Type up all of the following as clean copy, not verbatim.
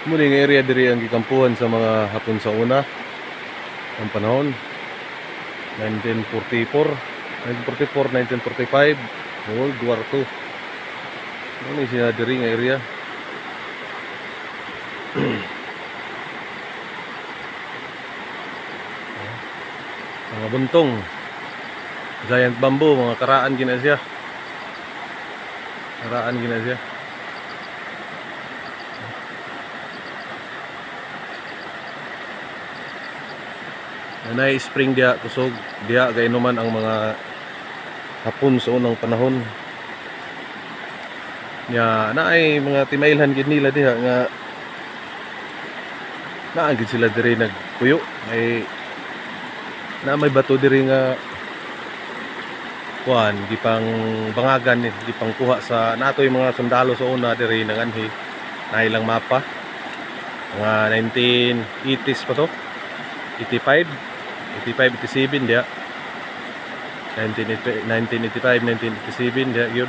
Muli nga area diri ang gikampuhan sa mga Hapon sa una ang panahon 1944, 1945, World War II. Ano siya diri nga area? Mga buntong, giant bamboo, mga karaan gina siya. Karaan gina siya. Nanay spring dia kusog dia gaynuman ang mga Hapon sa unang panahon. Nya naay mga timailhan gid nila diha nga naa gid sila diri nagpuyo. May bato diri nga kuan gipang bangagan gipang kuha sa natoy mga sundalo sa una diri nanganhi na ilang mapa mga 1980s pa to, 85 87 dia 1985 1987 dia yun.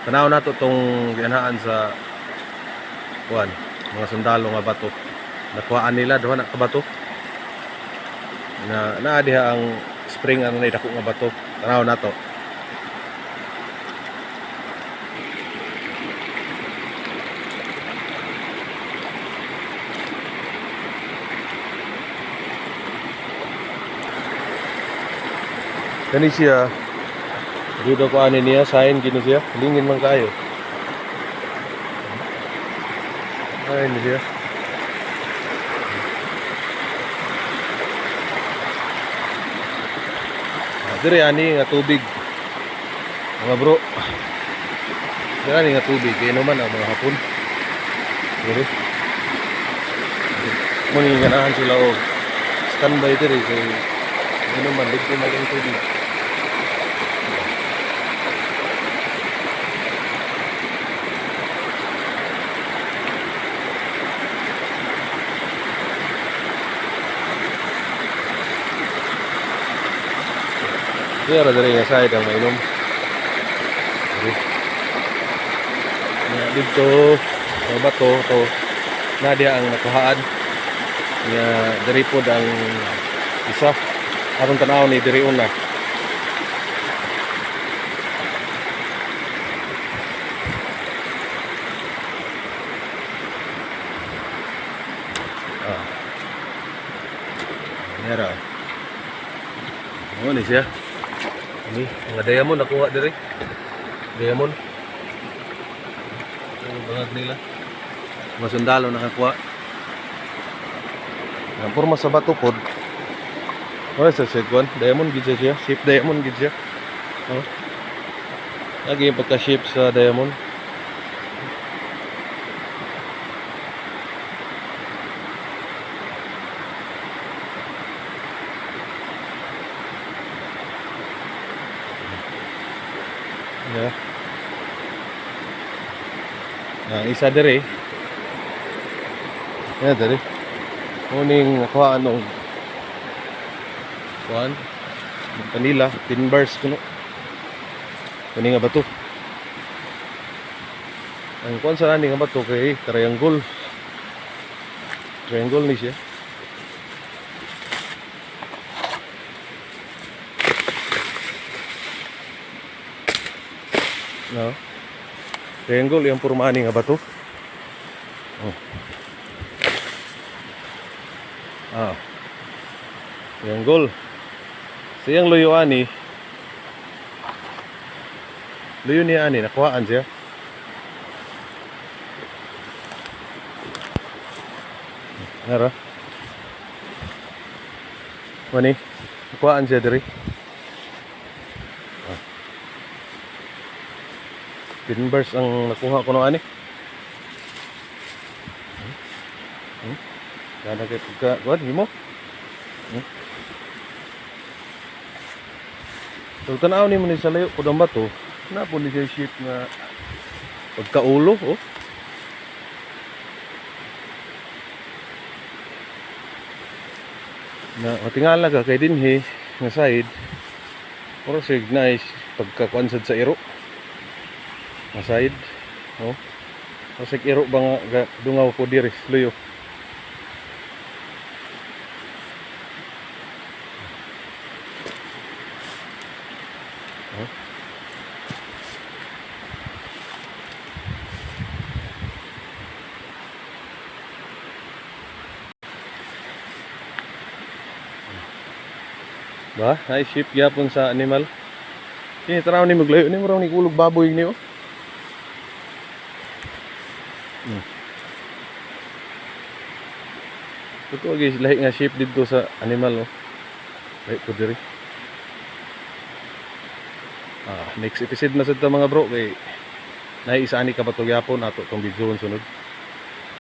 Tanaw nato tong gianhaan sa kuan mga sundalo nga bato nakuhaan nila duha na ka bato na naa diha ang spring ano na dako nga bato. Tanaw nato. Kani siya dito ko ani niya sign gini siya lingin man kayo. Ay ni siya. Diri ani nga tubig. Mga bro. Diri ani nga tubig kay naman ang mga Hapon. Diri. Muni ganahan sila og standby diri kay ano man dito maging tubig. Dira diri nga side ang mainom. Dito sa bato to na dia ang nakuhaan. Nga diri pod ang isa aron tanaw ni diri una. Nera. Ano ni siya? Ini mga diamond nakuha diri. Diamond. Ang bangag nila. Mga sundalo nakakuha. Ang porma sa bato pod. Wala sa segwan, diamond gid siya, shape diamond gid siya. Oh. Lagi yung pagka-shape sa diamond. Yeah. Isa diri. Yeah, diri. Muning nakuha anong kuan kanila timbers kuno kani nga bato ang kuan sa ani nga bato kay triangle ni siya. No, triangle yung pormahan nga bato. Triangle. Siyang luyo ani. Luyo niya ani nakuhaan siya. Nara. Mani, nakuhaan siya diri. Timbers ang nakuha ko no ani. Kana kay pagka, what himo? So tanaw ni mo ni sa layo kudang bato, na po ni siya shape nga pagkaulo, oh. Na matingala ka kay dinhi nga side, puro sig nice pagkakuansad sa iro. Nga side, oh. Kasi iro ba nga dungaw po diri luyo. Ba, na-ship yapon sa animal. Kini tanaw ni maglayo ni murang ni kulog baboy ni oh. Totoo guys, lahi nga ship dito sa animal oh. Lahi po diri. Next episode na sa mga bro kay naisa ani ka pa to yapon ato tong video sunod.